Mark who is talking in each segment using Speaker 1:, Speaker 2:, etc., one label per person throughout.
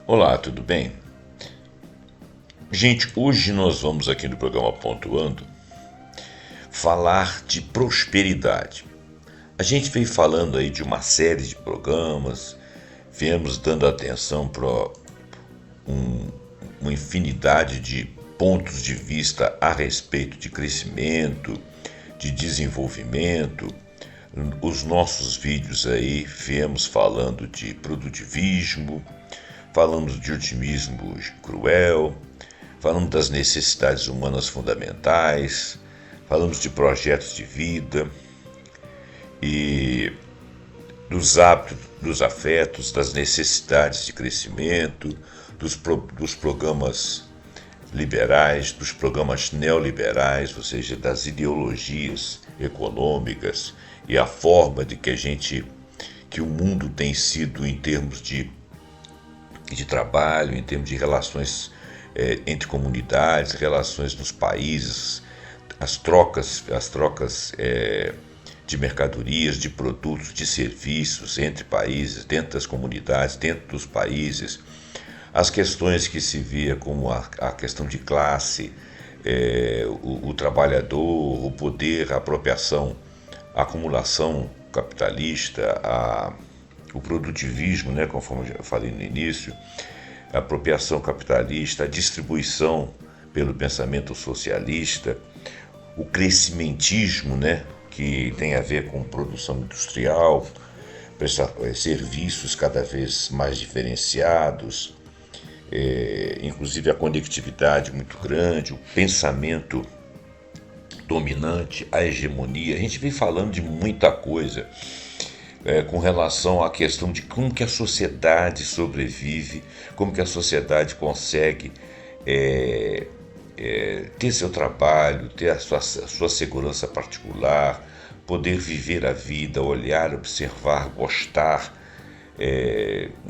Speaker 1: Olá, tudo bem? Gente, hoje nós vamos aqui no programa Pontuando falar de prosperidade. A gente veio falando aí de uma série de programas, viemos dando atenção para uma infinidade de pontos de vista a respeito de crescimento, de desenvolvimento. Os nossos vídeos aí viemos falando de produtivismo, falamos de otimismo cruel, falamos das necessidades humanas fundamentais, falamos de projetos de vida e dos hábitos, dos afetos, das necessidades de crescimento, dos programas liberais, dos programas neoliberais, ou seja, das ideologias econômicas e a forma de que o mundo tem sido em termos de trabalho, em termos de relações entre comunidades, relações nos países, as trocas de mercadorias, de produtos, de serviços entre países, dentro das comunidades, dentro dos países, as questões que se via como a questão de classe, o trabalhador, o poder, a apropriação, a acumulação capitalista, o produtivismo, né, conforme eu falei no início, a apropriação capitalista, a distribuição pelo pensamento socialista, o crescimentismo, né, que tem a ver com produção industrial, serviços cada vez mais diferenciados, inclusive a conectividade muito grande, o pensamento dominante, a hegemonia. A gente vem falando de muita coisa com relação à questão de como que a sociedade sobrevive, como que a sociedade consegue ter seu trabalho, ter a sua segurança particular, poder viver a vida, olhar, observar, gostar.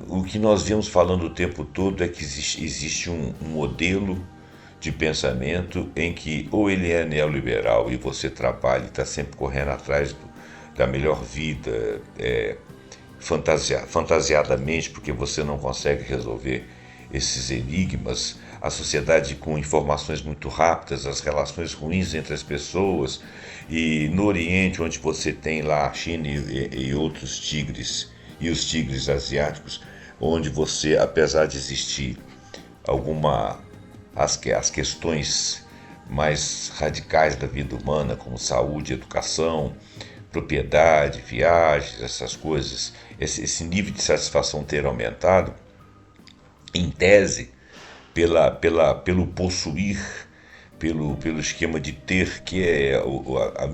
Speaker 1: O que nós viemos falando o tempo todo é que existe um modelo de pensamento em que ou ele é neoliberal e você trabalha e está sempre correndo atrás da melhor vida, fantasiadamente, porque você não consegue resolver esses enigmas, a sociedade com informações muito rápidas, as relações ruins entre as pessoas, e no Oriente, onde você tem lá a China e outros tigres, e os tigres asiáticos, onde você, apesar de existir as questões mais radicais da vida humana, como saúde, educação, propriedade, viagens, essas coisas, esse nível de satisfação ter aumentado, em tese, pelo possuir, pelo esquema de ter, que é a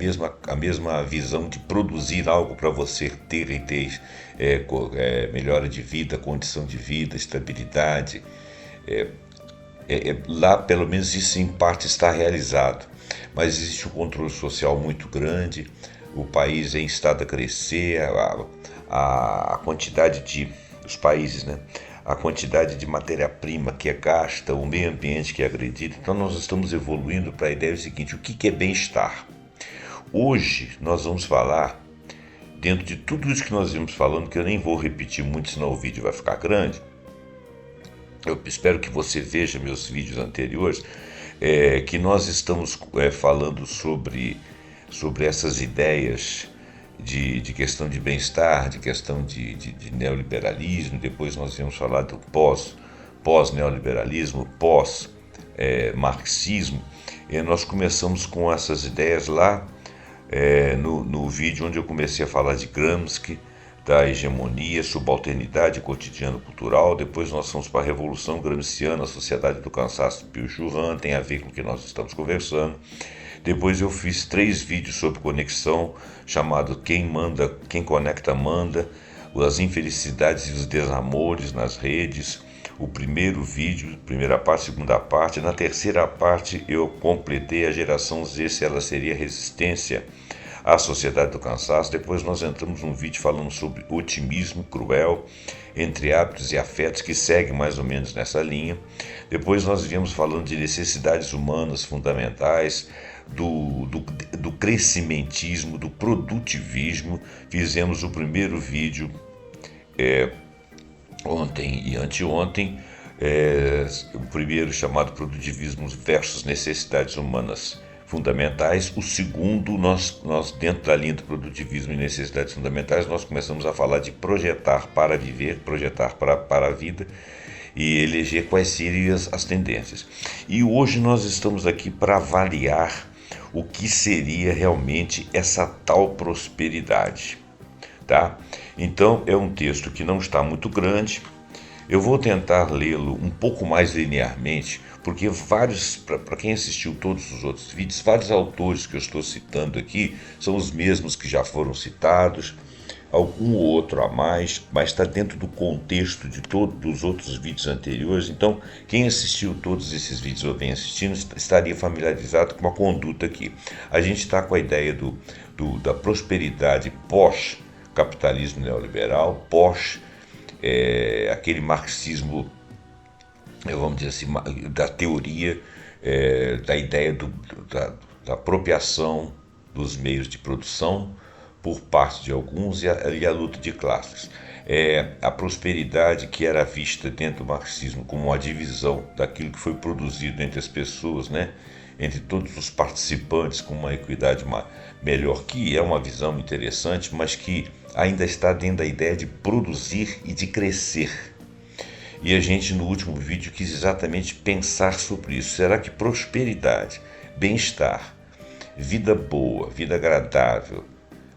Speaker 1: mesma visão de produzir algo para você ter e ter melhora de vida, condição de vida, estabilidade. Lá, pelo menos, isso em parte está realizado, mas existe um controle social muito grande. O país é em estado a crescer, a quantidade os países, né? A quantidade de matéria-prima que é gasta, o meio ambiente que é agredido. Então nós estamos evoluindo para a ideia seguinte: o que é bem-estar? Hoje nós vamos falar, dentro de tudo isso que nós vimos falando, que eu nem vou repetir muito, senão o vídeo vai ficar grande. Eu espero que você veja meus vídeos anteriores, que nós estamos falando sobre essas ideias de questão de bem-estar, de questão de neoliberalismo. Depois nós vamos falar do pós-neoliberalismo, pós-marxismo. Nós começamos com essas ideias lá no vídeo onde eu comecei a falar de Gramsci, da hegemonia, subalternidade, cotidiano cultural. Depois nós fomos para a Revolução Gramsciana, a Sociedade do Cansaço de Pio-Juran, tem a ver com o que nós estamos conversando. Depois eu fiz 3 vídeos sobre conexão, chamado Quem Manda, Quem Conecta Manda, as infelicidades e os desamores nas redes, o primeiro vídeo, primeira parte, segunda parte. Na terceira parte eu completei a geração Z, se ela seria resistência à sociedade do cansaço. Depois nós entramos num vídeo falando sobre otimismo cruel entre hábitos e afetos, que segue mais ou menos nessa linha. Depois nós viemos falando de necessidades humanas fundamentais, do crescimentismo, do produtivismo. Fizemos o primeiro vídeo ontem e anteontem, o primeiro chamado Produtivismo versus Necessidades Humanas Fundamentais. O segundo, nós dentro da linha do Produtivismo e Necessidades Fundamentais, nós começamos a falar de projetar para viver, projetar para a vida e eleger quais seriam as tendências. E hoje nós estamos aqui para avaliar o que seria realmente essa tal prosperidade, tá? Então é um texto que não está muito grande. Eu vou tentar lê-lo um pouco mais linearmente, porque para quem assistiu todos os outros vídeos, vários autores que eu estou citando aqui são os mesmos que já foram citados, algum ou outro a mais, mas está dentro do contexto de todos os outros vídeos anteriores. Então, quem assistiu todos esses vídeos ou vem assistindo estaria familiarizado com a conduta aqui. A gente está com a ideia da prosperidade pós-capitalismo neoliberal, pós aquele marxismo, vamos dizer assim, da teoria, da ideia da apropriação dos meios de produção por parte de alguns e a luta de classes. A prosperidade que era vista dentro do marxismo como uma divisão daquilo que foi produzido entre as pessoas, né? Entre todos os participantes com uma equidade melhor, que é uma visão interessante, mas que ainda está dentro da ideia de produzir e de crescer. E a gente no último vídeo quis exatamente pensar sobre isso. Será que prosperidade, bem-estar, vida boa, vida agradável,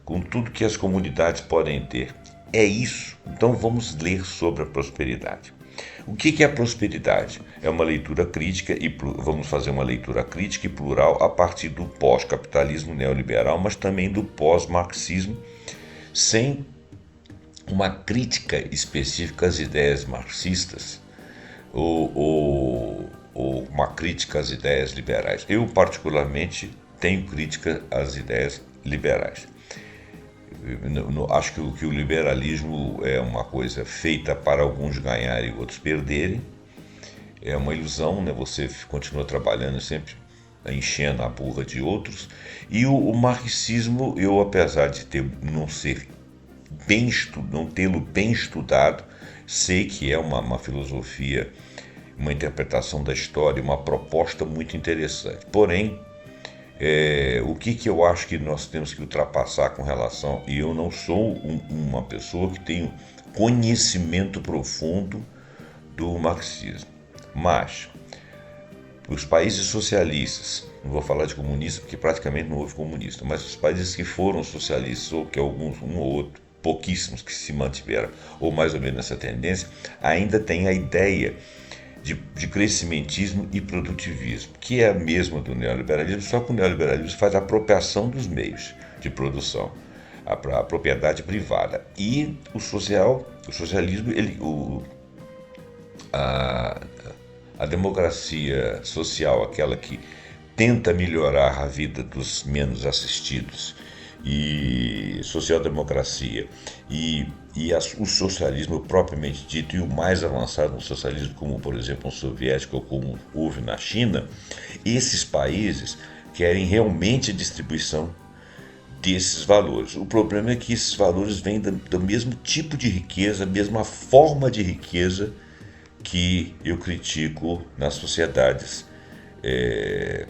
Speaker 1: com tudo que as comunidades podem ter, é isso? Então vamos ler sobre a prosperidade. O que é a prosperidade? É uma leitura crítica e vamos fazer uma leitura crítica e plural a partir do pós-capitalismo neoliberal, mas também do pós-marxismo, sem uma crítica específica às ideias marxistas ou uma crítica às ideias liberais. Eu, particularmente, tenho crítica às ideias liberais. Acho que o liberalismo é uma coisa feita para alguns ganharem e outros perderem. É uma ilusão, né? Você continua trabalhando sempre enchendo a burra de outros. E o marxismo, eu, apesar de não tê-lo bem estudado, sei que é uma filosofia, uma interpretação da história, uma proposta muito interessante. Porém, o que eu acho que nós temos que ultrapassar com relação, e eu não sou uma pessoa que tenho conhecimento profundo do marxismo, mas os países socialistas, não vou falar de comunista porque praticamente não houve comunista, mas os países que foram socialistas, ou que alguns, um ou outro, pouquíssimos que se mantiveram, ou mais ou menos nessa tendência, ainda tem a ideia de crescimentismo e produtivismo, que é a mesma do neoliberalismo, só que o neoliberalismo faz a apropriação dos meios de produção, a propriedade privada. E o socialismo, a democracia social, aquela que tenta melhorar a vida dos menos assistidos, e social-democracia o socialismo propriamente dito, e o mais avançado no socialismo, como por exemplo o soviético ou como houve na China, esses países querem realmente a distribuição desses valores. O problema é que esses valores vêm do mesmo tipo de riqueza, a mesma forma de riqueza que eu critico nas sociedades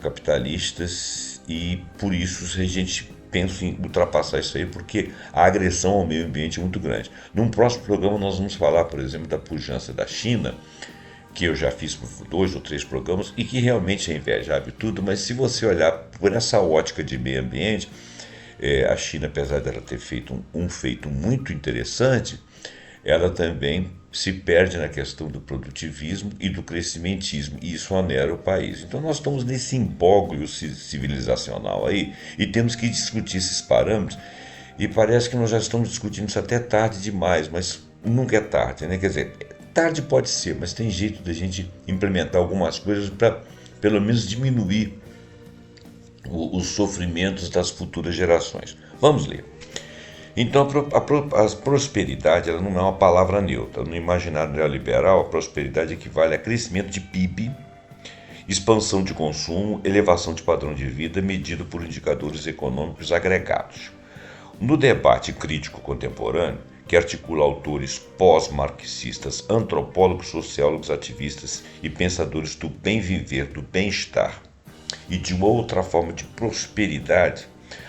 Speaker 1: capitalistas, e por isso a gente pensa em ultrapassar isso aí, porque a agressão ao meio ambiente é muito grande. Num próximo programa nós vamos falar, por exemplo, da pujança da China, que eu já fiz por 2 ou 3 programas e que realmente é invejável e tudo, mas se você olhar por essa ótica de meio ambiente, a China, apesar dela ter feito um feito muito interessante, ela também se perde na questão do produtivismo e do crescimentismo, e isso onera o país. Então nós estamos nesse imbróglio civilizacional aí, e temos que discutir esses parâmetros, e parece que nós já estamos discutindo isso até tarde demais, mas nunca é tarde, né? Quer dizer, tarde pode ser, mas tem jeito da gente implementar algumas coisas para pelo menos diminuir os sofrimentos das futuras gerações. Vamos ler. Então, a prosperidade ela não é uma palavra neutra. No imaginário neoliberal, a prosperidade equivale a crescimento de PIB, expansão de consumo, elevação de padrão de vida medido por indicadores econômicos agregados. No debate crítico contemporâneo, que articula autores pós-marxistas, antropólogos, sociólogos, ativistas e pensadores do bem viver, do bem-estar e de uma outra forma de prosperidade,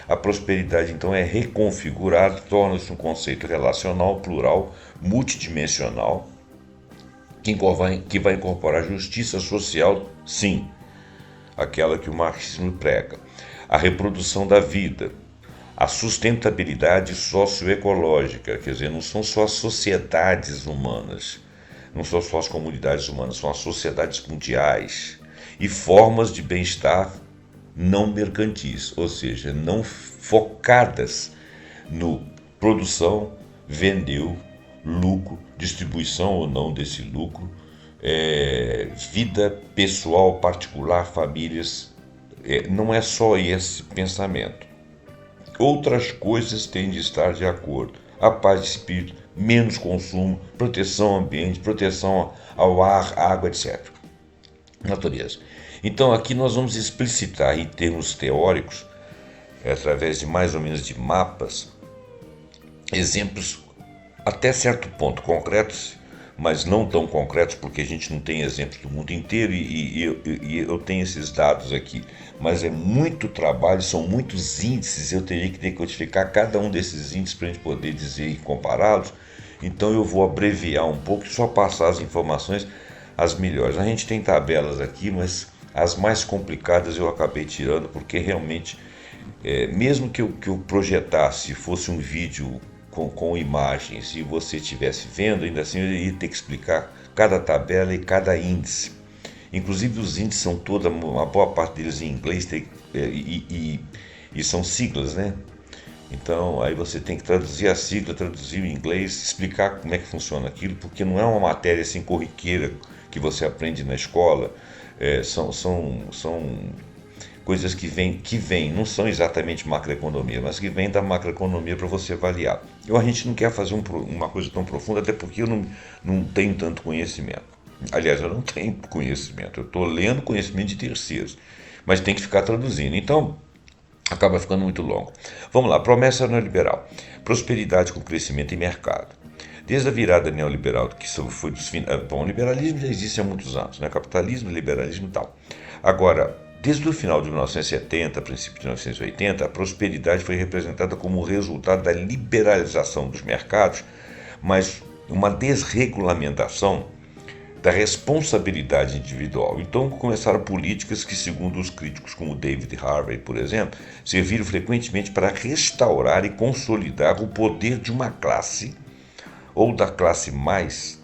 Speaker 1: a prosperidade então é reconfigurada, torna-se um conceito relacional, plural, multidimensional, que vai incorporar justiça social, sim, aquela que o marxismo prega, a reprodução da vida, a sustentabilidade socioecológica, quer dizer, não são só as sociedades humanas, não são só as comunidades humanas, são as sociedades mundiais e formas de bem-estar não mercantis, ou seja, não focadas no produção, vendeu, lucro, distribuição ou não desse lucro, vida pessoal, particular, famílias, não é só esse pensamento. Outras coisas têm de estar de acordo. A paz de espírito, menos consumo, proteção ao ambiente, proteção ao ar, água, etc. Natureza. Então aqui nós vamos explicitar em termos teóricos, através de mais ou menos de mapas, exemplos até certo ponto concretos, mas não tão concretos, porque a gente não tem exemplos do mundo inteiro e eu tenho esses dados aqui. Mas é muito trabalho, são muitos índices, eu teria que decodificar cada um desses índices para a gente poder dizer e compará-los. Então eu vou abreviar um pouco e só passar as informações, as melhores. A gente tem tabelas aqui, mas as mais complicadas eu acabei tirando, porque realmente, mesmo que eu projetasse, fosse um vídeo com imagens e você estivesse vendo, ainda assim eu iria ter que explicar cada tabela e cada índice. Inclusive os índices são toda, uma boa parte deles em inglês e são siglas, né? Então aí você tem que traduzir a sigla, traduzir em inglês, explicar como é que funciona aquilo, porque não é uma matéria assim corriqueira que você aprende na escola, são coisas que vêm, não são exatamente macroeconomia, mas que vêm da macroeconomia para você avaliar. A gente não quer fazer uma coisa tão profunda, até porque eu não tenho tanto conhecimento. Aliás, eu não tenho conhecimento, eu estou lendo conhecimento de terceiros, mas tem que ficar traduzindo. Então, acaba ficando muito longo. Vamos lá, promessa neoliberal. Prosperidade com crescimento e mercado. Desde a virada neoliberal, que foi dos o liberalismo já existe há muitos anos, né? Capitalismo, liberalismo e tal. Agora, desde o final de 1970, princípio de 1980, a prosperidade foi representada como resultado da liberalização dos mercados, mas uma desregulamentação da responsabilidade individual. Então começaram políticas que, segundo os críticos como David Harvey, por exemplo, serviram frequentemente para restaurar e consolidar o poder de uma classe, ou da classe mais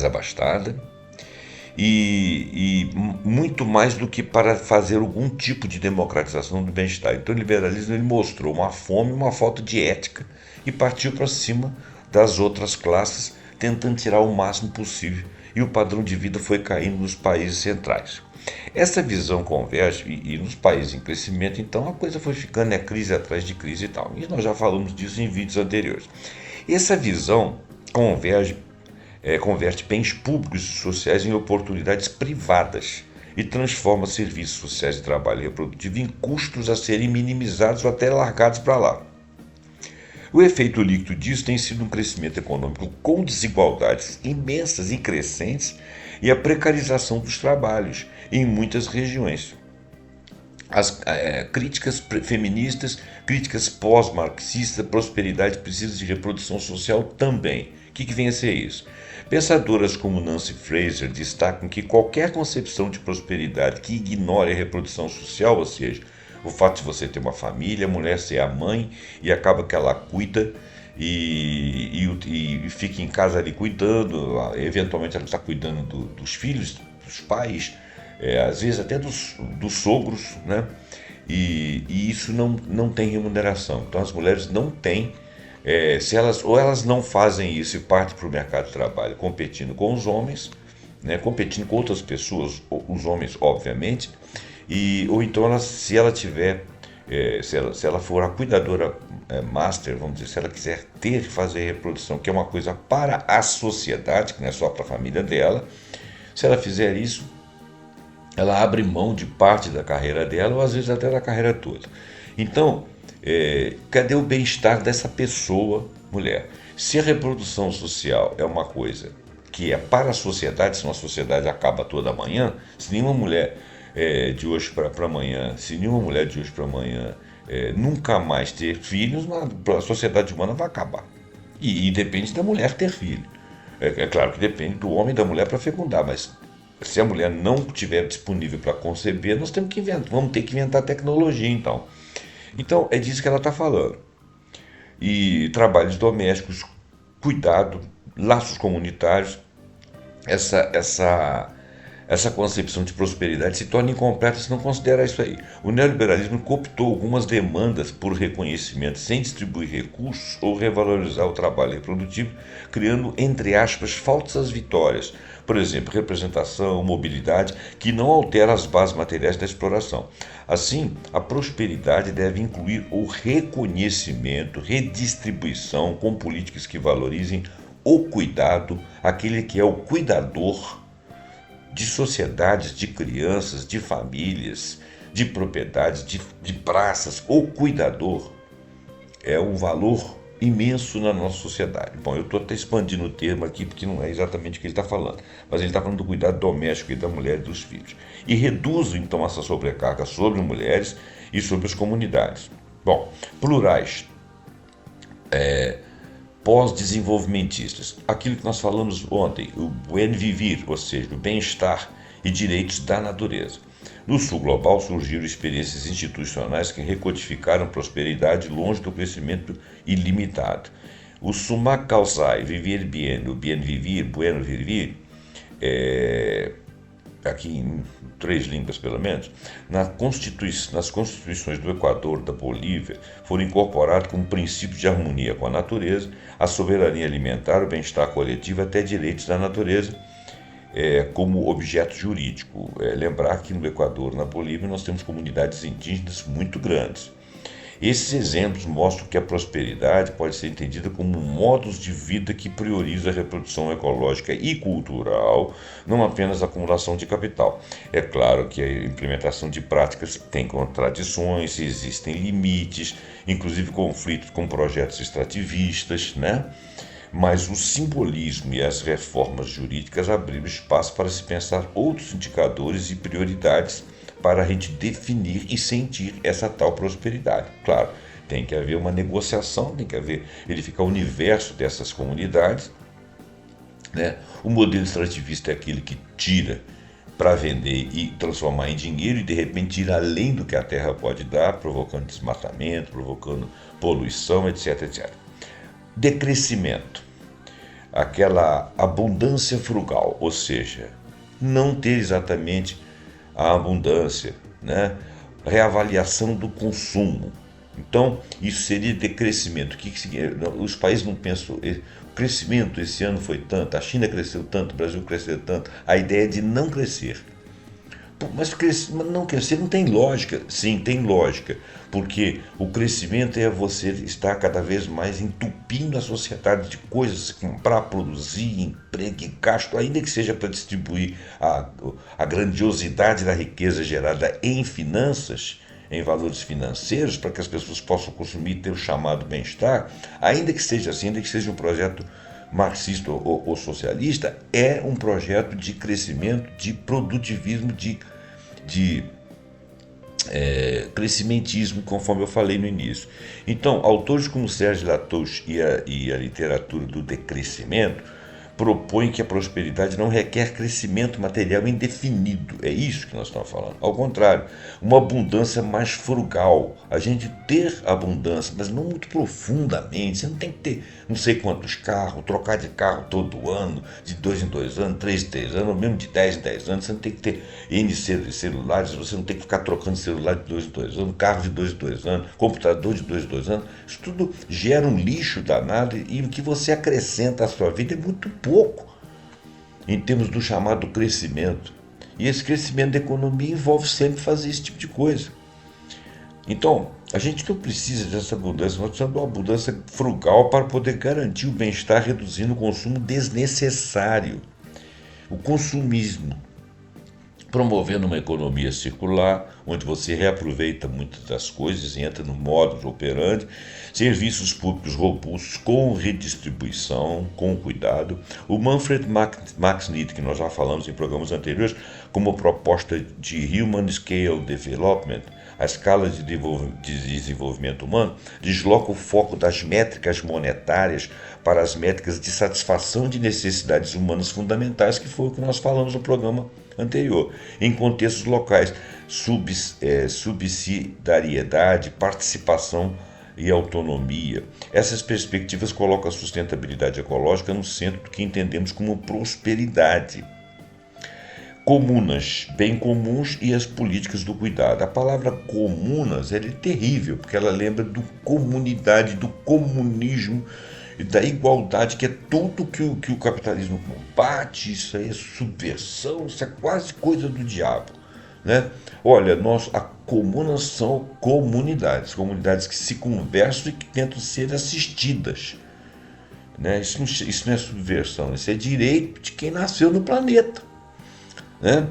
Speaker 1: abastada, e muito mais do que para fazer algum tipo de democratização do bem-estar. Então o liberalismo ele mostrou uma fome, uma falta de ética e partiu para cima das outras classes, tentando tirar o máximo possível, e o padrão de vida foi caindo nos países centrais. Essa visão converge, e nos países em crescimento, então a coisa foi ficando crise atrás de crise e tal. E nós já falamos disso em vídeos anteriores. Essa visão converte bens públicos e sociais em oportunidades privadas e transforma serviços sociais de trabalho reprodutivo em custos a serem minimizados ou até largados para lá. O efeito líquido disso tem sido um crescimento econômico com desigualdades imensas e crescentes e a precarização dos trabalhos em muitas regiões. As críticas feministas, críticas pós-marxistas, prosperidade precisa de reprodução social também. O que vem a ser isso? Pensadoras como Nancy Fraser destacam que qualquer concepção de prosperidade que ignore a reprodução social, ou seja, o fato de você ter uma família, a mulher ser a mãe e acaba que ela cuida e fica em casa ali cuidando, eventualmente ela está cuidando dos filhos, dos pais, às vezes até dos sogros, né? E isso não tem remuneração. Então as mulheres não têm ou elas não fazem isso e partem para o mercado de trabalho competindo com os homens, né, competindo com outras pessoas, os homens, obviamente, ou então se ela tiver, se ela for a cuidadora master, vamos dizer, se ela quiser ter que fazer reprodução, que é uma coisa para a sociedade, que não é só para a família dela, se ela fizer isso, ela abre mão de parte da carreira dela, ou às vezes até da carreira toda. Então, cadê o bem-estar dessa pessoa, mulher? Se a reprodução social é uma coisa que é para a sociedade, senão a sociedade acaba toda amanhã, se nenhuma mulher de hoje para amanhã, nunca mais ter filhos, a sociedade humana vai acabar. E depende da mulher ter filho. É claro que depende do homem e da mulher para fecundar, mas se a mulher não estiver disponível para conceber, nós temos que inventar, vamos ter que inventar tecnologia então. Então é disso que ela está falando. E trabalhos domésticos, cuidado, laços comunitários, essa concepção de prosperidade se torna incompleta se não considerar isso aí. O neoliberalismo cooptou algumas demandas por reconhecimento sem distribuir recursos ou revalorizar o trabalho reprodutivo, criando, entre aspas, falsas vitórias. Por exemplo, representação, mobilidade, que não altera as bases materiais da exploração. Assim, a prosperidade deve incluir o reconhecimento, redistribuição com políticas que valorizem o cuidado, aquele que é o cuidador de sociedades, de crianças, de famílias, de propriedades, de praças. O cuidador é um valor imenso na nossa sociedade. Bom, eu estou até expandindo o termo aqui porque não é exatamente o que ele está falando, mas ele está falando do cuidado doméstico e da mulher e dos filhos. E reduz então essa sobrecarga sobre mulheres e sobre as comunidades. Bom, plurais, pós-desenvolvimentistas, aquilo que nós falamos ontem, o bem viver, ou seja, o bem-estar e direitos da natureza. No sul global surgiram experiências institucionais que recodificaram prosperidade longe do crescimento ilimitado. O Summa Causai, Viver Bien, o Bien Vivir, Bueno Vivir, aqui em 3 línguas pelo menos, nas constituições do Equador, da Bolívia, foram incorporados como princípios de harmonia com a natureza, a soberania alimentar, o bem-estar coletivo, até direitos da natureza, como objeto jurídico. Lembrar que no Equador, na Bolívia, nós temos comunidades indígenas muito grandes. Esses exemplos mostram que a prosperidade pode ser entendida como um modo de vida que prioriza a reprodução ecológica e cultural, não apenas a acumulação de capital. É claro que a implementação de práticas tem contradições, existem limites, inclusive conflitos com projetos extrativistas, né? Mas o simbolismo e as reformas jurídicas abriram espaço para se pensar outros indicadores e prioridades para a gente definir e sentir essa tal prosperidade. Claro, tem que haver uma negociação, tem que verificar o universo dessas comunidades, né? O modelo extrativista é aquele que tira para vender e transformar em dinheiro e de repente tira além do que a terra pode dar, provocando desmatamento, provocando poluição, etc, etc. Decrescimento, aquela abundância frugal, ou seja, não ter exatamente a abundância, né? Reavaliação do consumo. Então, isso seria decrescimento. Os países não pensam, o crescimento esse ano foi tanto, a China cresceu tanto, o Brasil cresceu tanto. A ideia é de não crescer. Mas não crescer não tem lógica. Sim, tem lógica, porque o crescimento é você estar cada vez mais entupindo a sociedade de coisas para produzir, emprego e gasto, ainda que seja para distribuir a grandiosidade da riqueza gerada em finanças, em valores financeiros, para que as pessoas possam consumir e ter o chamado bem-estar, ainda que seja assim, ainda que seja um projeto marxista ou socialista, é um projeto de crescimento, de produtivismo, de crescimentismo, conforme eu falei no início. Então, autores como Serge Latouche e a literatura do decrescimento propõe que a prosperidade não requer crescimento material indefinido. É isso que nós estamos falando. Ao contrário, uma abundância mais frugal. A gente ter abundância, mas não muito profundamente. Você não tem que ter não sei quantos carros, trocar de carro todo ano, de 2 em 2 anos, 3 em 3 anos, ou mesmo de 10 em 10 anos. Você não tem que ter N celulares, você não tem que ficar trocando celular de 2 em 2 anos, carro de 2 em 2 anos, computador de 2 em 2 anos. Isso tudo gera um lixo danado e o que você acrescenta à sua vida é muito pouco em termos do chamado crescimento. E esse crescimento da economia envolve sempre fazer esse tipo de coisa. Então, a gente não precisa dessa abundância, nós precisamos de uma abundância frugal para poder garantir o bem-estar, reduzindo o consumo desnecessário. O consumismo, promovendo uma economia circular, onde você reaproveita muitas das coisas e entra no modus operandi, serviços públicos robustos com redistribuição, com cuidado. O Manfred Max Neat, que nós já falamos em programas anteriores, como proposta de Human Scale Development, a escala de desenvolvimento humano, desloca o foco das métricas monetárias para as métricas de satisfação de necessidades humanas fundamentais, que foi o que nós falamos no programa anterior, em contextos locais, subsidiariedade, participação e autonomia. Essas perspectivas colocam a sustentabilidade ecológica no centro do que entendemos como prosperidade. Comunas, bem comuns e as políticas do cuidado. A palavra comunas é terrível, porque ela lembra do comunidade, do comunismo e da igualdade, que é tudo que o capitalismo combate. Isso aí é subversão, isso é quase coisa do diabo, né? Olha, comunas são comunidades que se conversam e que tentam ser assistidas, né? Isso não é subversão, isso é direito de quem nasceu no planeta, né?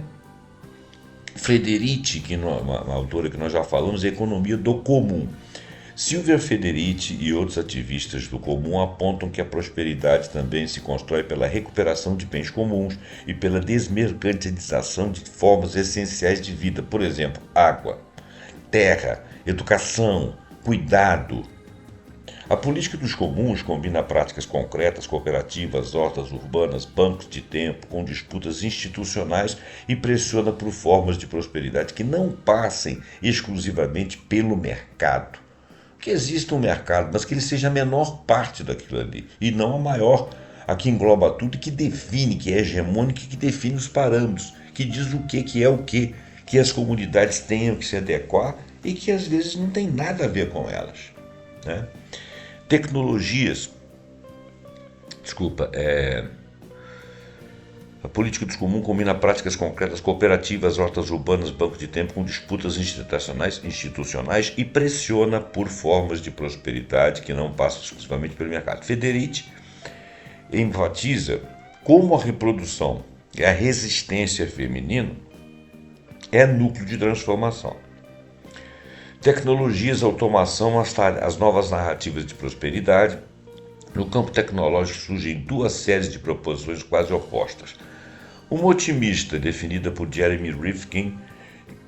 Speaker 1: Federici, uma autora que nós já falamos, é a economia do comum. Silvia Federici e outros ativistas do comum apontam que a prosperidade também se constrói pela recuperação de bens comuns e pela desmercantilização de formas essenciais de vida, por exemplo, água, terra, educação, cuidado. A política dos comuns combina práticas concretas, cooperativas, hortas urbanas, bancos de tempo, com disputas institucionais e pressiona por formas de prosperidade que não passem exclusivamente pelo mercado. Que exista um mercado, mas que ele seja a menor parte daquilo ali, e não a maior, a que engloba tudo e que define, que é hegemônica e que define os parâmetros, que diz o que é o que as comunidades tenham que se adequar e que às vezes não tem nada a ver com elas, né? A política dos comuns combina práticas concretas, cooperativas, hortas urbanas, bancos de tempo com disputas institucionais e pressiona por formas de prosperidade que não passam exclusivamente pelo mercado. Federici enfatiza como a reprodução e a resistência feminina é núcleo de transformação. Tecnologias, automação, as novas narrativas de prosperidade. No campo tecnológico surgem duas séries de proposições quase opostas. Uma otimista, definida por Jeremy Rifkin,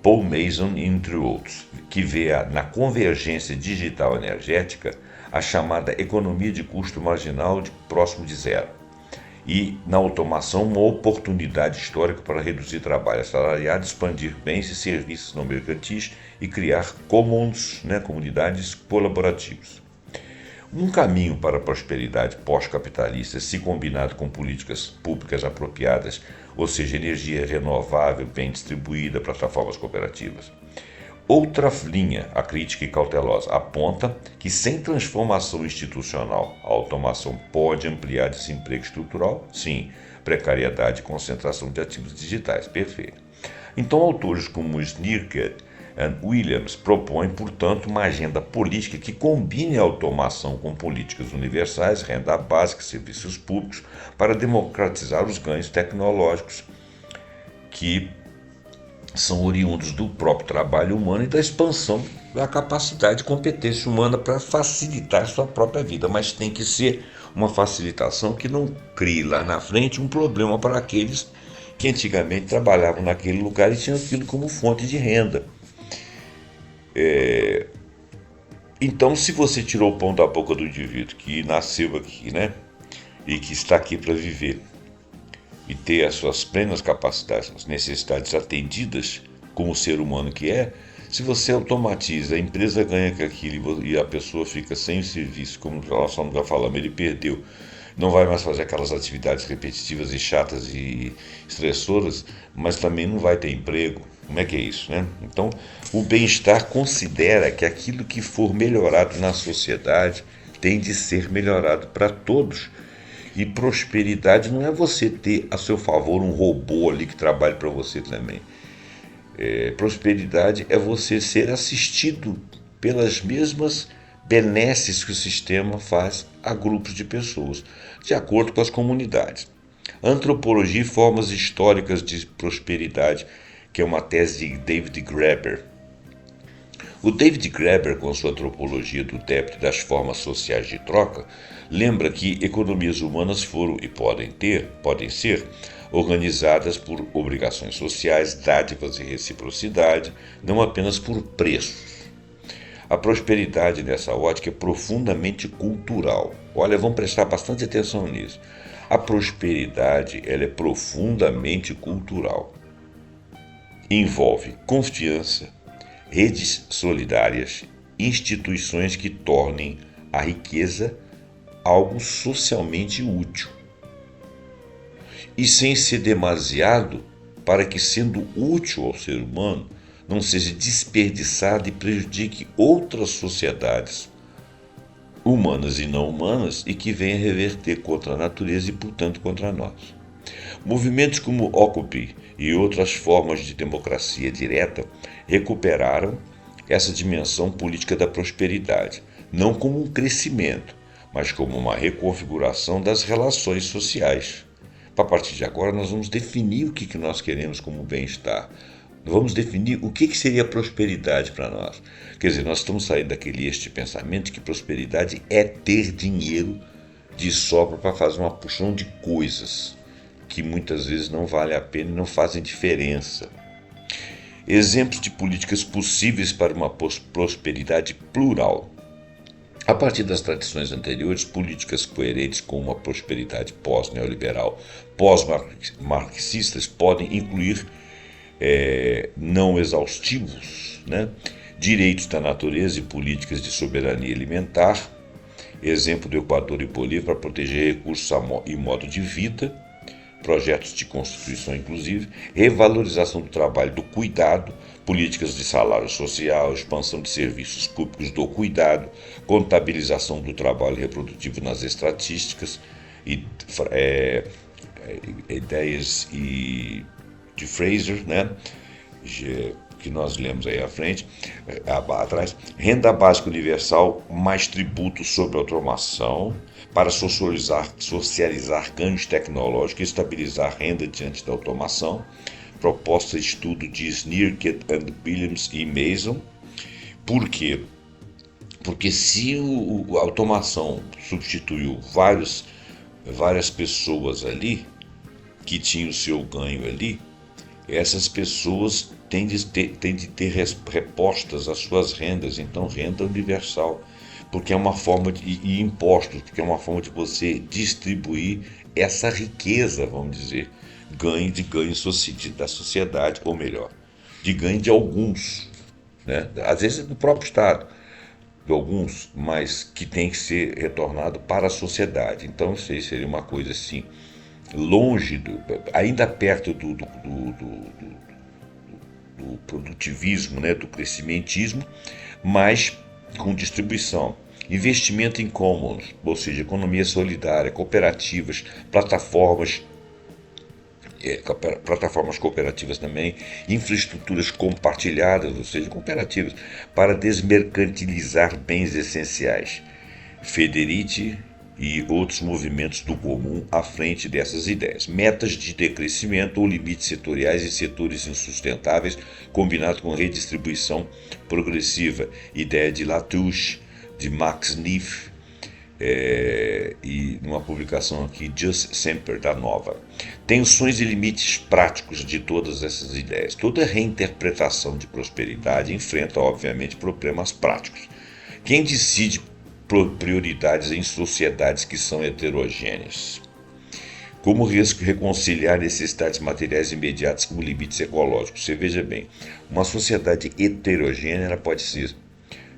Speaker 1: Paul Mason, entre outros, que vê na convergência digital energética a chamada economia de custo marginal próximo de zero. E na automação, uma oportunidade histórica para reduzir trabalho assalariado, expandir bens e serviços não mercantis e criar commons, comunidades colaborativas. Um caminho para a prosperidade pós-capitalista, se combinado com políticas públicas apropriadas, ou seja, energia renovável bem distribuída, plataformas cooperativas. Outra linha, a crítica e cautelosa, aponta que sem transformação institucional, a automação pode ampliar desemprego estrutural, sim, precariedade e concentração de ativos digitais, perfeito. Então, autores como Snirker e Williams propõem, portanto, uma agenda política que combine a automação com políticas universais, renda básica, serviços públicos, para democratizar os ganhos tecnológicos que são oriundos do próprio trabalho humano e da expansão da capacidade e competência humana para facilitar sua própria vida, mas tem que ser uma facilitação que não crie lá na frente um problema para aqueles que antigamente trabalhavam naquele lugar e tinham aquilo como fonte de renda. Então, se você tirou o pão da boca do indivíduo que nasceu aqui, e que está aqui para viver, e ter as suas plenas capacidades, as necessidades atendidas como ser humano que é, se você automatiza, a empresa ganha com aquilo e a pessoa fica sem serviço, como nós já falamos, ele perdeu, não vai mais fazer aquelas atividades repetitivas e chatas e estressoras, mas também não vai ter emprego. Como é que é isso, né? Então, o bem-estar considera que aquilo que for melhorado na sociedade tem de ser melhorado para todos. E prosperidade não é você ter a seu favor um robô ali que trabalhe para você também. Prosperidade é você ser assistido pelas mesmas benesses que o sistema faz a grupos de pessoas, de acordo com as comunidades. Antropologia e formas históricas de prosperidade, que é uma tese de David Graeber. O David Graeber, com sua antropologia do débito e das formas sociais de troca, lembra que economias humanas foram e podem ser organizadas por obrigações sociais, dádivas e reciprocidade, não apenas por preços. A prosperidade nessa ótica é profundamente cultural. Olha, vamos prestar bastante atenção nisso. A prosperidade ela é profundamente cultural. Envolve confiança, redes solidárias, instituições que tornem a riqueza algo socialmente útil. E sem ser demasiado, para que, sendo útil ao ser humano, não seja desperdiçado e prejudique outras sociedades, humanas e não humanas, e que venha reverter contra a natureza e, portanto, contra nós. Movimentos como Occupy e outras formas de democracia direta recuperaram essa dimensão política da prosperidade, não como um crescimento, mas como uma reconfiguração das relações sociais. A partir de agora, nós vamos definir o que nós queremos como bem-estar. Vamos definir o que seria prosperidade para nós. Quer dizer, nós estamos saindo daquele eixo de pensamento de que prosperidade é ter dinheiro de sobra para fazer uma porção de coisas que muitas vezes não valem a pena e não fazem diferença. Exemplos de políticas possíveis para uma prosperidade plural. A partir das tradições anteriores, políticas coerentes com uma prosperidade pós-neoliberal, pós-marxistas podem incluir não exaustivos, né? Direitos da natureza e políticas de soberania alimentar, exemplo do Equador e Bolívia para proteger recursos e modo de vida, projetos de constituição inclusive, revalorização do trabalho do cuidado, políticas de salário social, expansão de serviços públicos do cuidado, contabilização do trabalho reprodutivo nas estatísticas, ideias de Fraser, né? Que nós lemos aí à frente, atrás, renda básica universal, mais tributos sobre automação, para socializar ganhos tecnológicos e estabilizar renda diante da automação, proposta de estudo de Snirket, Williams e Mason. Por quê? Porque se a automação substituiu várias pessoas ali, que tinham o seu ganho ali, essas pessoas têm de ter repostas as suas rendas, então renda universal, porque é uma forma e impostos, porque é uma forma de você distribuir essa riqueza, vamos dizer, ganho da sociedade, ou melhor, de ganho de alguns, né? Às vezes do próprio Estado, de alguns, mas que tem que ser retornado para a sociedade. Então isso aí seria uma coisa assim, longe, ainda perto do produtivismo, né, do crescimentismo, mas com distribuição. Investimento em commons, ou seja, economia solidária, cooperativas, plataformas cooperativas também, infraestruturas compartilhadas, ou seja, cooperativas, para desmercantilizar bens essenciais. Federici e outros movimentos do comum à frente dessas ideias. Metas de decrescimento ou limites setoriais em setores insustentáveis, combinado com redistribuição progressiva. Ideia de Latouche, de Max Neff, e numa publicação aqui, Just Semper, da Nova. Tensões e limites práticos de todas essas ideias. Toda reinterpretação de prosperidade enfrenta, obviamente, problemas práticos. Quem decide prioridades em sociedades que são heterogêneas? Como reconciliar necessidades materiais imediatas com limites ecológicos? Você veja bem, uma sociedade heterogênea ela pode ser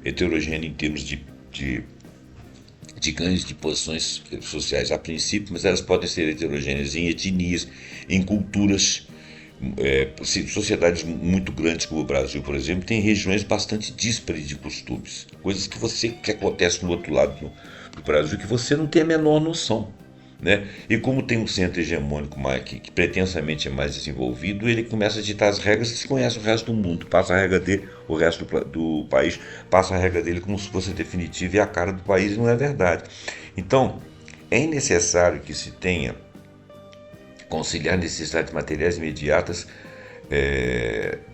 Speaker 1: heterogênea em termos de ganhos de posições sociais a princípio, mas elas podem ser heterogêneas em etnias, em culturas. Sociedades muito grandes como o Brasil, por exemplo, tem regiões bastante díspares de costumes, coisas que acontecem no outro lado do Brasil que você não tem a menor noção, né? E como tem um centro hegemônico que pretensamente é mais desenvolvido, ele começa a ditar as regras e desconhece o resto do mundo, passa a regra dele, o resto do país passa a regra dele como se fosse definitiva e a cara do país, não é verdade. Então, é necessário que se tenha conciliar necessidades materiais imediatas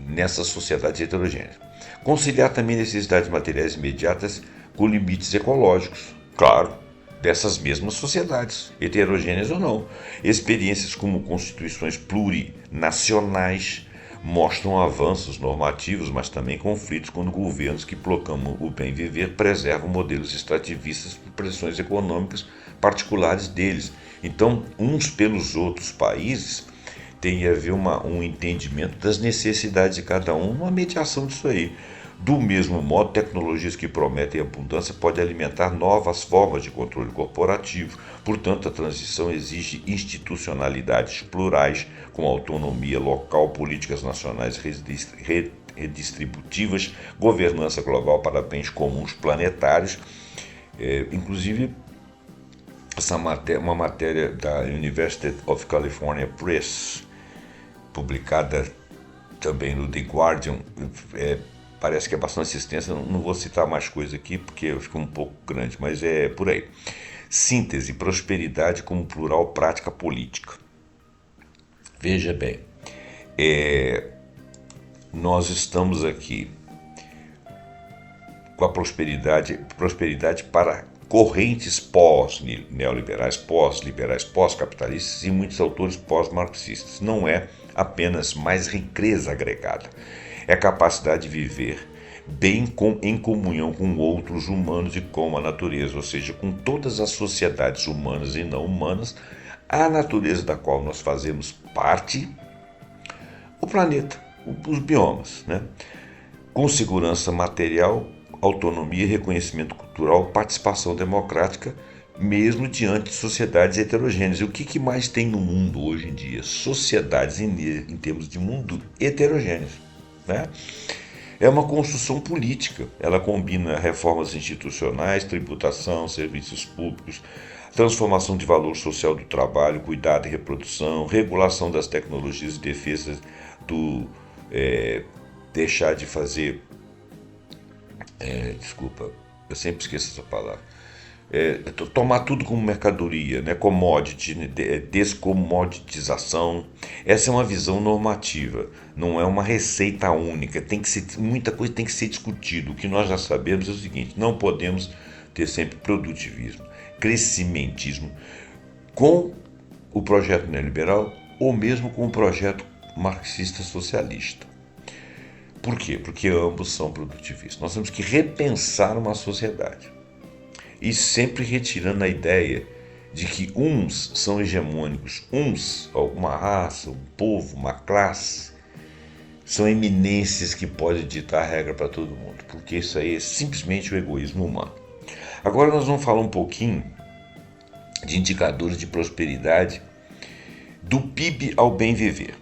Speaker 1: nessa sociedade heterogênea. Conciliar também necessidades materiais imediatas com limites ecológicos, claro, dessas mesmas sociedades, heterogêneas ou não. Experiências como constituições plurinacionais mostram avanços normativos, mas também conflitos quando governos que proclamam o bem viver preservam modelos extrativistas por pressões econômicas particulares deles. Então, uns pelos outros países tem a haver um entendimento das necessidades de cada um, uma mediação disso aí. Do mesmo modo, tecnologias que prometem abundância podem alimentar novas formas de controle corporativo. Portanto, a transição exige institucionalidades plurais, com autonomia local, políticas nacionais redistributivas, governança global para bens comuns planetários. Inclusive, uma matéria da University of California Press, publicada também no The Guardian, parece que é bastante extensa, não vou citar mais coisa aqui porque ficou um pouco grande, mas é por aí. Síntese, prosperidade como plural prática política. Veja bem, nós estamos aqui com a prosperidade para correntes pós-neoliberais, pós-liberais, pós-capitalistas e muitos autores pós-marxistas. Não é apenas mais riqueza agregada, é a capacidade de viver bem em comunhão com outros humanos e com a natureza, ou seja, com todas as sociedades humanas e não humanas, a natureza da qual nós fazemos parte, o planeta, os biomas, né? Com segurança material, autonomia, reconhecimento cultural, participação democrática, mesmo diante de sociedades heterogêneas. E o que mais tem no mundo hoje em dia? Sociedades em termos de mundo heterogêneas, né? É uma construção política, ela combina reformas institucionais, tributação, serviços públicos, transformação de valor social do trabalho, cuidado e reprodução, regulação das tecnologias e defesa do deixar de fazer... desculpa, eu sempre esqueço essa palavra. Tomar tudo como mercadoria, né? Commodity, descomoditização. Essa é uma visão normativa, não é uma receita única. Muita coisa tem que ser discutida. O que nós já sabemos é o seguinte: não podemos ter sempre produtivismo, crescimentismo com o projeto neoliberal ou mesmo com o projeto marxista-socialista. Por quê? Porque ambos são produtivistas. Nós temos que repensar uma sociedade. E sempre retirando a ideia de que uns são hegemônicos, alguma raça, um povo, uma classe, são eminências que podem ditar a regra para todo mundo, porque isso aí é simplesmente o egoísmo humano. Agora nós vamos falar um pouquinho de indicadores de prosperidade, do PIB ao bem viver.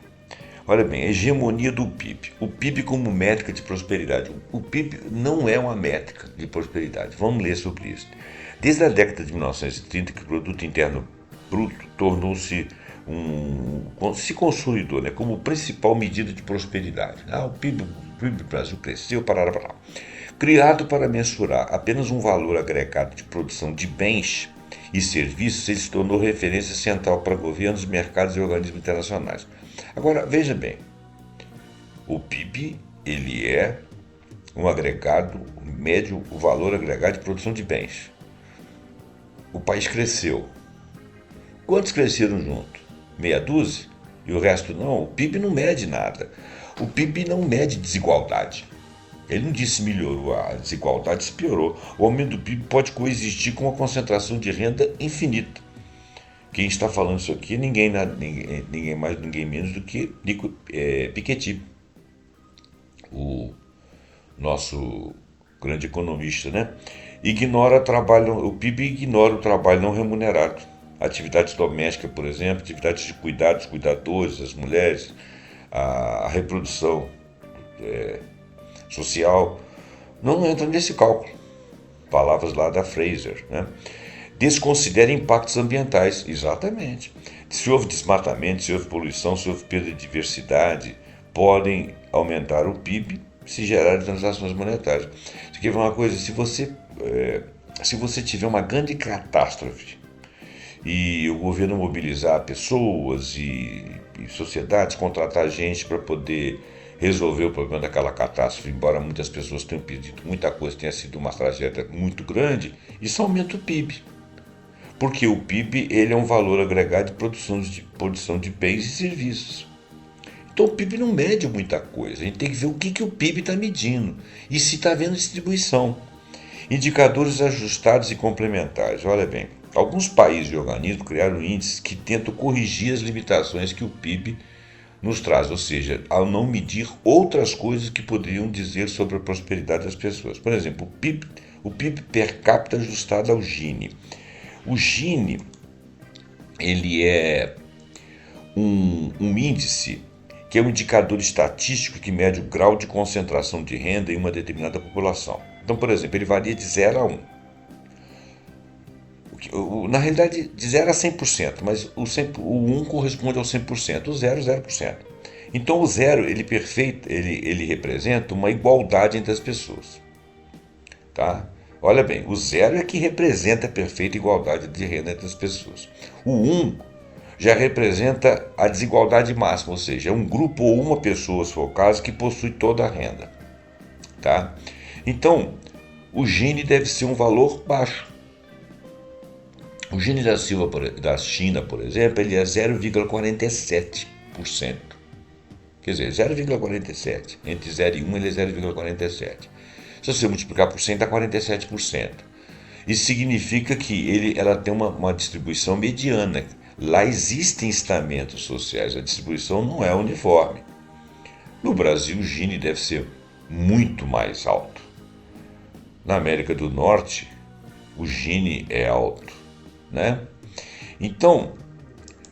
Speaker 1: Olha bem, a hegemonia do PIB. O PIB como métrica de prosperidade. O PIB não é uma métrica de prosperidade. Vamos ler sobre isso. Desde a década de 1930, que o Produto Interno Bruto tornou-se se consolidou, né, como principal medida de prosperidade. O PIB do Brasil cresceu, parará. Criado para mensurar apenas um valor agregado de produção de bens e serviços, ele se tornou referência central para governos, mercados e organismos internacionais. Agora, veja bem, o PIB ele é um agregado médio, o valor agregado de produção de bens. O país cresceu. Quantos cresceram junto? Meia dúzia? E o resto não? O PIB não mede nada. O PIB não mede desigualdade. Ele não disse melhorou, a desigualdade se piorou. O aumento do PIB pode coexistir com uma concentração de renda infinita, Quem está falando isso aqui é ninguém mais, ninguém menos do que Piketty, o nosso grande economista, né? O PIB ignora o trabalho não remunerado. Atividades domésticas, por exemplo, atividades de cuidados, cuidadores, as mulheres, a reprodução social, não entra nesse cálculo. Palavras lá da Fraser, né? Desconsidera impactos ambientais, exatamente. Se houve desmatamento, se houve poluição, se houve perda de diversidade, podem aumentar o PIB se gerarem transações monetárias. Você quer ver uma coisa? Se você tiver uma grande catástrofe e o governo mobilizar pessoas e sociedades, contratar gente para poder resolver o problema daquela catástrofe, embora muitas pessoas tenham pedido muita coisa, tenha sido uma tragédia muito grande, isso aumenta o PIB. Porque o PIB ele é um valor agregado de produção de bens e serviços. Então o PIB não mede muita coisa, a gente tem que ver o que o PIB está medindo e se está havendo distribuição. Indicadores ajustados e complementares. Olha bem, alguns países e organismos criaram índices que tentam corrigir as limitações que o PIB nos traz, ou seja, ao não medir outras coisas que poderiam dizer sobre a prosperidade das pessoas. Por exemplo, o PIB per capita ajustado ao Gini. O Gini ele é um índice que é um indicador estatístico que mede o grau de concentração de renda em uma determinada população. Então, por exemplo, ele varia de 0 a 1. Na realidade, de 0 a 100%, mas o 1 corresponde ao 100%, o 0, 0%. Então, o 0, ele representa uma igualdade entre as pessoas. Tá? Olha bem, o 0 é que representa a perfeita igualdade de renda entre as pessoas. O 1 já representa a desigualdade máxima, ou seja, é um grupo ou uma pessoa, se for o caso, que possui toda a renda. Tá? Então, o Gini deve ser um valor baixo. O Gini da China, por exemplo, ele é 0,47%. Quer dizer, 0,47%. Entre 0 e 1 ele é 0,47%. Se você multiplicar por 100, dá 47%. Isso significa que ela tem uma distribuição mediana. Lá existem estamentos sociais, a distribuição não é uniforme. No Brasil, o Gini deve ser muito mais alto. Na América do Norte, o Gini é alto, né? Então,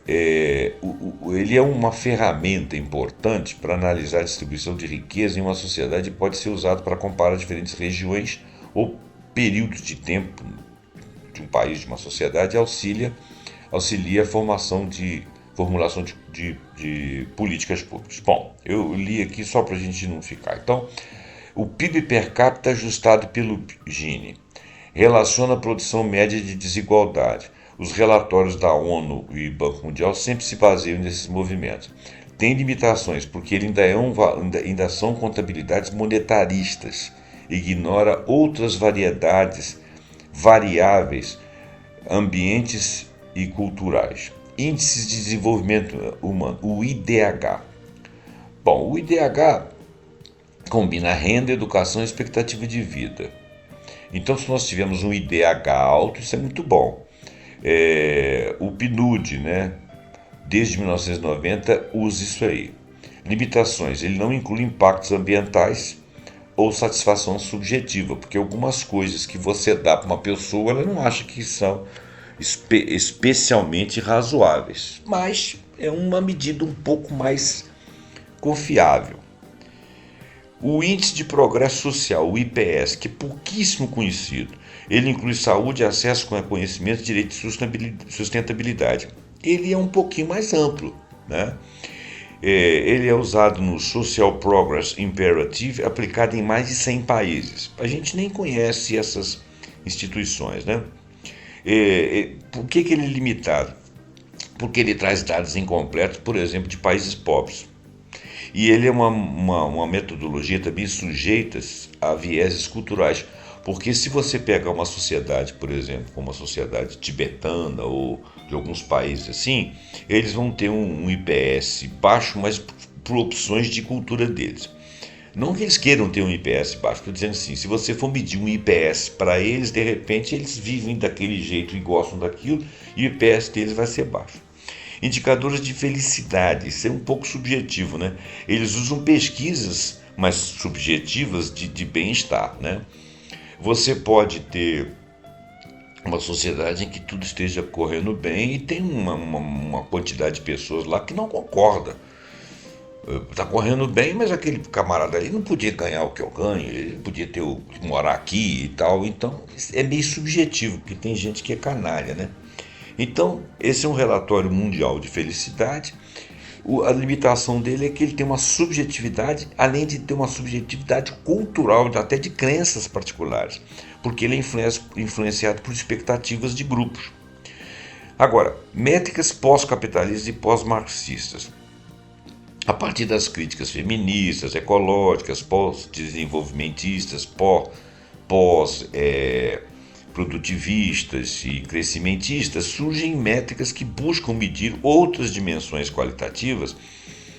Speaker 1: ele é uma ferramenta importante para analisar a distribuição de riqueza em uma sociedade e pode ser usado para comparar diferentes regiões ou períodos de tempo de um país, de uma sociedade, e auxilia a formulação de políticas públicas. Bom, eu li aqui só para a gente não ficar. Então, o PIB per capita ajustado pelo Gini relaciona a produção média de desigualdade. Os relatórios da ONU e Banco Mundial sempre se baseiam nesses movimentos. Tem limitações, porque ele ainda são contabilidades monetaristas, ignora outras variáveis, ambientes e culturais. Índices de Desenvolvimento Humano, o IDH. Bom, o IDH combina renda, educação e expectativa de vida. Então, se nós tivermos um IDH alto, isso é muito bom. O PNUD, né, desde 1990, usa isso aí. Limitações, ele não inclui impactos ambientais ou satisfação subjetiva, porque algumas coisas que você dá para uma pessoa, ela não acha que são especialmente razoáveis, mas é uma medida um pouco mais confiável. O Índice de Progresso Social, o IPS, que é pouquíssimo conhecido, ele inclui saúde, acesso a conhecimento, direito e sustentabilidade. Ele é um pouquinho mais amplo, né? Ele é usado no Social Progress Imperative, aplicado em mais de 100 países. A gente nem conhece essas instituições, né? Por que ele é limitado? Porque ele traz dados incompletos, por exemplo, de países pobres. E ele é uma metodologia também sujeita a vieses culturais. Porque se você pegar uma sociedade, por exemplo, como a sociedade tibetana ou de alguns países assim, eles vão ter um IPS baixo, mas por opções de cultura deles. Não que eles queiram ter um IPS baixo, estou dizendo assim, se você for medir um IPS para eles, de repente eles vivem daquele jeito e gostam daquilo, e o IPS deles vai ser baixo. Indicadores de felicidade, isso é um pouco subjetivo, né? Eles usam pesquisas mais subjetivas de bem-estar, né? Você pode ter uma sociedade em que tudo esteja correndo bem e tem uma quantidade de pessoas lá que não concorda. Está correndo bem, mas aquele camarada ali não podia ganhar o que eu ganho, ele podia morar aqui e tal. Então é meio subjetivo, porque tem gente que é canalha, né? Então, esse é um relatório mundial de felicidade. A limitação dele é que ele tem uma subjetividade, além de ter uma subjetividade cultural, até de crenças particulares, porque ele é influenciado por expectativas de grupos. Agora, métricas pós-capitalistas e pós-marxistas. A partir das críticas feministas, ecológicas, pós-desenvolvimentistas, produtivistas e crescimentistas, surgem métricas que buscam medir outras dimensões qualitativas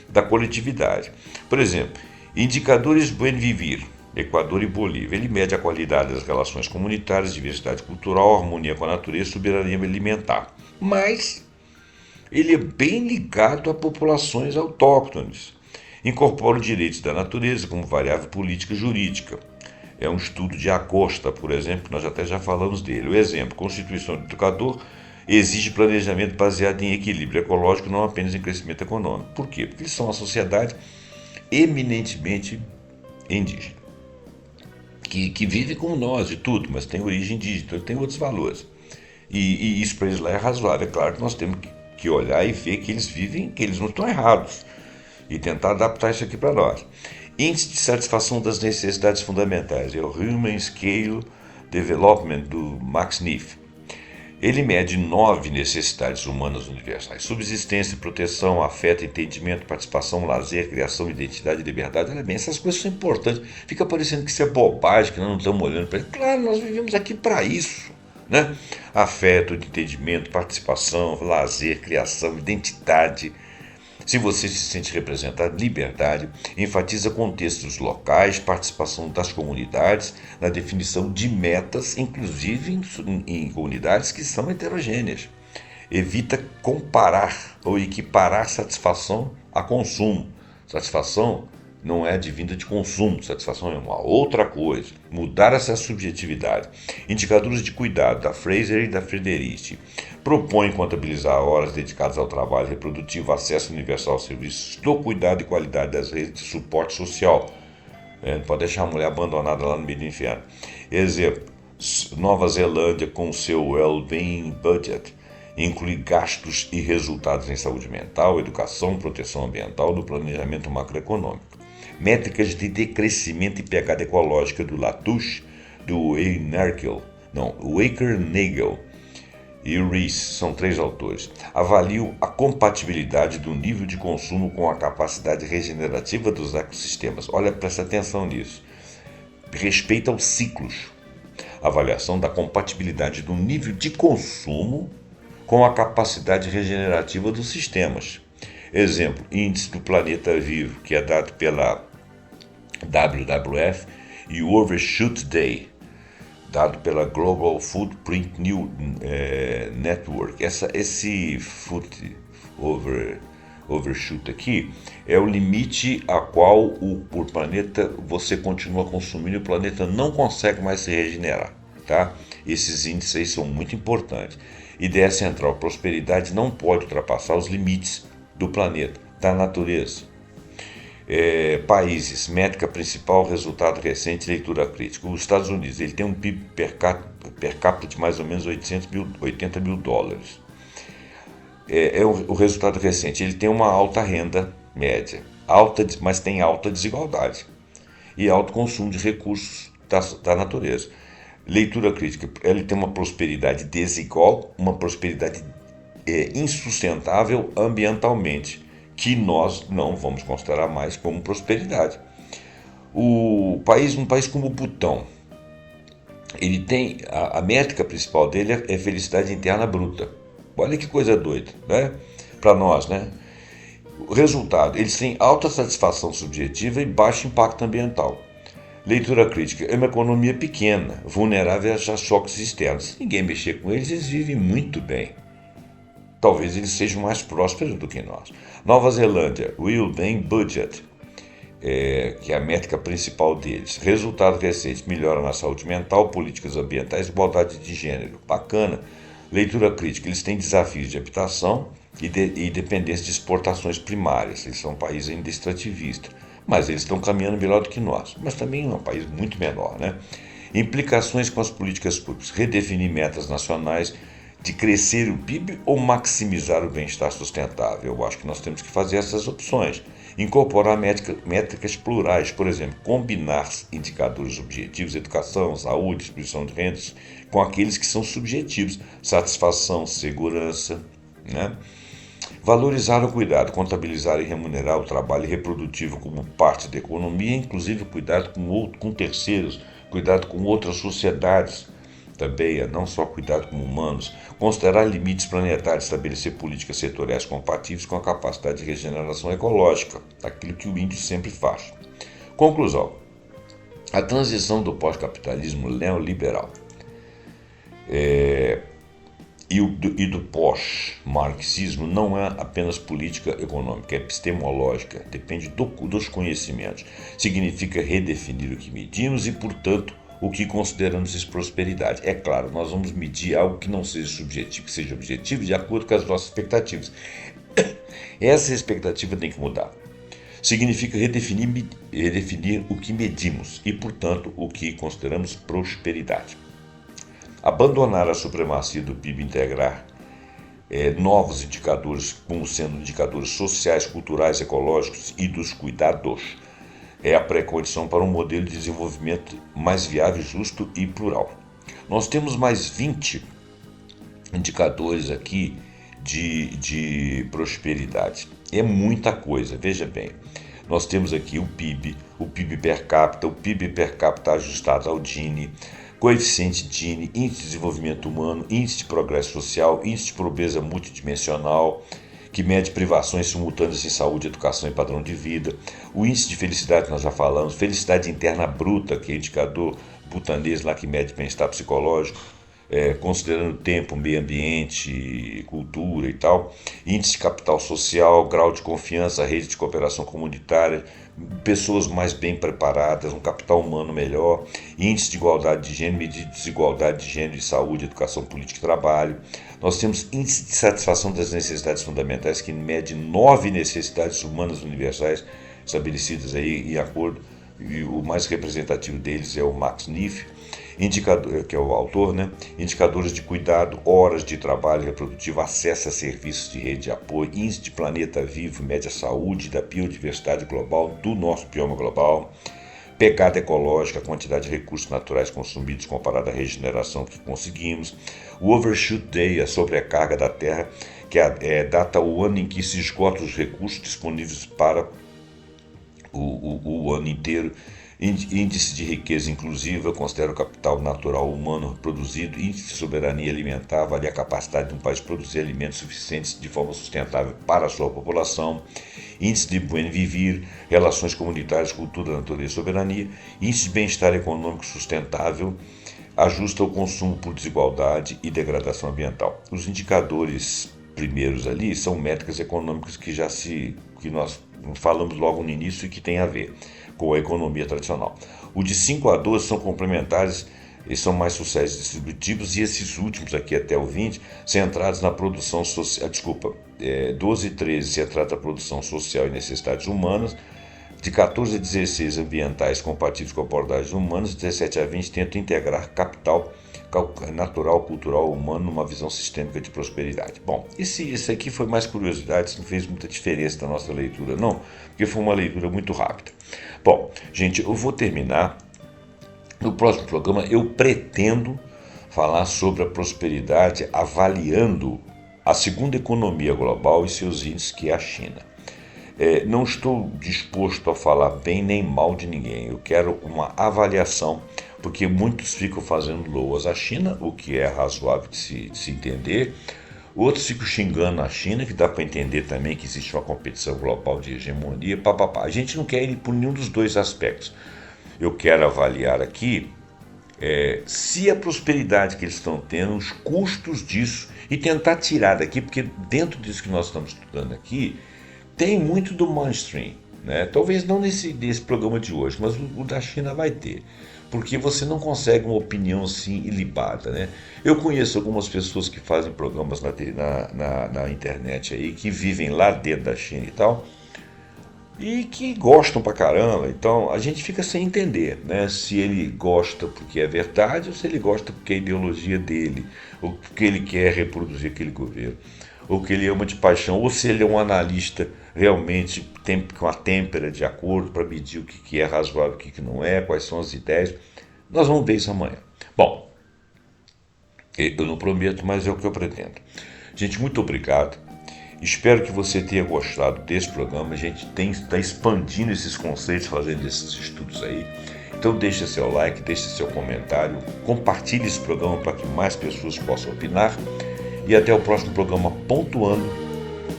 Speaker 1: da coletividade. Por exemplo, indicadores Buen Vivir, Equador e Bolívia. Ele mede a qualidade das relações comunitárias, diversidade cultural, harmonia com a natureza e soberania alimentar. Mas ele é bem ligado a populações autóctones. Incorpora os direitos da natureza como variável política e jurídica. É um estudo de Acosta, por exemplo, que nós até já falamos dele. O exemplo, Constituição do Educador exige planejamento baseado em equilíbrio ecológico, não apenas em crescimento econômico. Por quê? Porque eles são uma sociedade eminentemente indígena, que vive como nós e tudo, mas tem origem indígena, tem outros valores. E isso para eles lá é razoável. É claro que nós temos que olhar e ver que eles vivem, que eles não estão errados, e tentar adaptar isso aqui para nós. Índice de satisfação das necessidades fundamentais, é o Human Scale Development do Max Neff. Ele mede 9 necessidades humanas universais: subsistência, proteção, afeto, entendimento, participação, lazer, criação, identidade e liberdade. Olha bem, essas coisas são importantes. Fica parecendo que isso é bobagem, que nós não estamos olhando para isso. Claro, nós vivemos aqui para isso, né? Afeto, entendimento, participação, lazer, criação, identidade. Se você se sente representado, liberdade, enfatiza contextos locais, participação das comunidades na definição de metas, inclusive em comunidades que são heterogêneas. Evita comparar ou equiparar satisfação a consumo. Satisfação não é advinda de consumo, satisfação é uma outra coisa. Mudar essa subjetividade. Indicadores de cuidado da Fraser e da Frederici. Propõe contabilizar horas dedicadas ao trabalho reprodutivo, acesso universal aos serviços do cuidado e qualidade das redes de suporte social. Não pode deixar a mulher abandonada lá no meio do inferno. Exemplo, Nova Zelândia com seu Wellbeing Budget inclui gastos e resultados em saúde mental, educação, proteção ambiental no planejamento macroeconômico. Métricas de decrescimento e pegada ecológica do Latouche, do Wakernagel e o Rees, são 3 autores. Avaliam a compatibilidade do nível de consumo com a capacidade regenerativa dos ecossistemas. Olha, presta atenção nisso. Respeita os ciclos. Avaliação da compatibilidade do nível de consumo com a capacidade regenerativa dos sistemas. Exemplo, Índice do Planeta Vivo, que é dado pela WWF, e o Overshoot Day, dado pela Global Footprint Network. Esse overshoot aqui é o limite a qual o planeta você continua consumindo e o planeta não consegue mais se regenerar, tá? Esses índices aí são muito importantes. Ideia central: prosperidade não pode ultrapassar os limites do planeta, da natureza. Países, métrica principal, resultado recente, leitura crítica. Os Estados Unidos, ele tem um PIB per capita de mais ou menos 80 mil dólares. O resultado recente, ele tem uma alta renda média, mas tem alta desigualdade e alto consumo de recursos da natureza. Leitura crítica, ele tem uma prosperidade desigual, uma prosperidade insustentável ambientalmente, que nós não vamos considerar mais como prosperidade. Um país como o Butão, ele tem a métrica principal dele é felicidade interna bruta. Olha que coisa doida, né? Para nós, né? O resultado, eles têm alta satisfação subjetiva e baixo impacto ambiental. Leitura crítica, é uma economia pequena, vulnerável a choques externos. Se ninguém mexer com eles, eles vivem muito bem. Talvez eles sejam mais prósperos do que nós. Nova Zelândia, Real Bank Budget, que é a métrica principal deles. Resultado recente, melhora na saúde mental, políticas ambientais, igualdade de gênero. Bacana. Leitura crítica, eles têm desafios de habitação e dependência de exportações primárias. Eles são um país ainda extrativista, mas eles estão caminhando melhor do que nós. Mas também é um país muito menor, né? Implicações com as políticas públicas. Redefinir metas nacionais de crescer o PIB ou maximizar o bem-estar sustentável. Eu acho que nós temos que fazer essas opções. Incorporar métricas plurais, por exemplo, combinar indicadores objetivos, educação, saúde, distribuição de rendas, com aqueles que são subjetivos, satisfação, segurança, né? Valorizar o cuidado, contabilizar e remunerar o trabalho reprodutivo como parte da economia, inclusive cuidado com terceiros, cuidado com outras sociedades, também não só cuidado com humanos, considerar limites planetários, estabelecer políticas setoriais compatíveis com a capacidade de regeneração ecológica, aquilo que o índio sempre faz. Conclusão: a transição do pós-capitalismo neoliberal e do pós-marxismo não é apenas política econômica, é epistemológica, depende dos conhecimentos. Significa redefinir o que medimos e, portanto, o que consideramos prosperidade. É claro, nós vamos medir algo que não seja subjetivo, que seja objetivo, de acordo com as nossas expectativas. Essa expectativa tem que mudar. Significa redefinir o que medimos e, portanto, o que consideramos prosperidade. Abandonar a supremacia do PIB, integrar novos indicadores, como sendo indicadores sociais, culturais, ecológicos e dos cuidados, é a pré-condição para um modelo de desenvolvimento mais viável, justo e plural. Nós temos mais 20 indicadores aqui de prosperidade. É muita coisa, veja bem. Nós temos aqui o PIB per capita ajustado ao Gini, coeficiente Gini, índice de desenvolvimento humano, índice de progresso social, índice de pobreza multidimensional, que mede privações simultâneas em saúde, educação e padrão de vida, o índice de felicidade que nós já falamos, felicidade interna bruta, que é indicador butanês lá que mede bem-estar psicológico, considerando tempo, meio ambiente, cultura e tal, índice de capital social, grau de confiança, rede de cooperação comunitária, pessoas mais bem preparadas, um capital humano melhor, índice de igualdade de gênero, medida de desigualdade de gênero e saúde, educação, política e trabalho. Nós temos índice de satisfação das necessidades fundamentais, que mede 9 necessidades humanas universais estabelecidas aí em acordo, e o mais representativo deles é o Max Neff, que é o autor, né? Indicadores de cuidado, horas de trabalho reprodutivo, acesso a serviços de rede de apoio, índice de planeta vivo, mede a saúde da biodiversidade global, do nosso bioma global, pegada ecológica, a quantidade de recursos naturais consumidos comparada à regeneração que conseguimos, o Overshoot Day, a sobrecarga da Terra, que data o ano em que se esgotam os recursos disponíveis para o ano inteiro. Índice de riqueza inclusiva, considera o capital natural humano produzido. Índice de soberania alimentar, avalia a capacidade de um país produzir alimentos suficientes de forma sustentável para a sua população. Índice de bem viver, relações comunitárias, cultura, natureza e soberania. Índice de bem-estar econômico sustentável, ajusta o consumo por desigualdade e degradação ambiental. Os indicadores primeiros ali são métricas econômicas que nós falamos logo no início e que tem a ver com a economia tradicional. O de 5 a 12 são complementares e são mais sociais distributivos, e esses últimos aqui até o 20 centrados na produção social, 12 e 13 centrados na produção social e necessidades humanas, de 14 a 16 ambientais compatíveis com abordagens humanas, 17 a 20 tentam integrar capital natural, cultural, humano numa visão sistêmica de prosperidade. Bom, isso aqui foi mais curiosidade, isso não fez muita diferença na nossa leitura, não, porque foi uma leitura muito rápida. Bom, gente, eu vou terminar. No próximo programa eu pretendo falar sobre a prosperidade avaliando a segunda economia global e seus índices, que é a China. Não estou disposto a falar bem nem mal de ninguém, eu quero uma avaliação, porque muitos ficam fazendo loas à China, o que é razoável de se entender. Outros ficam xingando a China, que dá para entender também que existe uma competição global de hegemonia, papapá. A gente não quer ir por nenhum dos dois aspectos. Eu quero avaliar aqui se a prosperidade que eles estão tendo, os custos disso, e tentar tirar daqui, porque dentro disso que nós estamos estudando aqui, tem muito do mainstream, né? Talvez não nesse programa de hoje, mas o da China vai ter. Porque você não consegue uma opinião assim ilibada, né? Eu conheço algumas pessoas que fazem programas na internet aí, que vivem lá dentro da China e tal, e que gostam pra caramba. Então a gente fica sem entender, né? Se ele gosta porque é verdade ou se ele gosta porque é a ideologia dele, ou porque ele quer reproduzir aquele governo, ou que ele ama de paixão, ou se ele é um analista realmente com a têmpera de acordo para medir o que é razoável e o que não é, quais são as ideias. Nós vamos ver isso amanhã. Bom, eu não prometo, mas é o que eu pretendo. Gente, muito obrigado. Espero que você tenha gostado desse programa. A gente está expandindo esses conceitos, fazendo esses estudos aí. Então deixe seu like, deixe seu comentário, compartilhe esse programa para que mais pessoas possam opinar. E até o próximo programa pontuando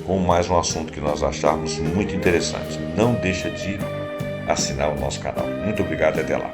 Speaker 1: com mais um assunto que nós acharmos muito interessante. Não deixa de assinar o nosso canal. Muito obrigado e até lá.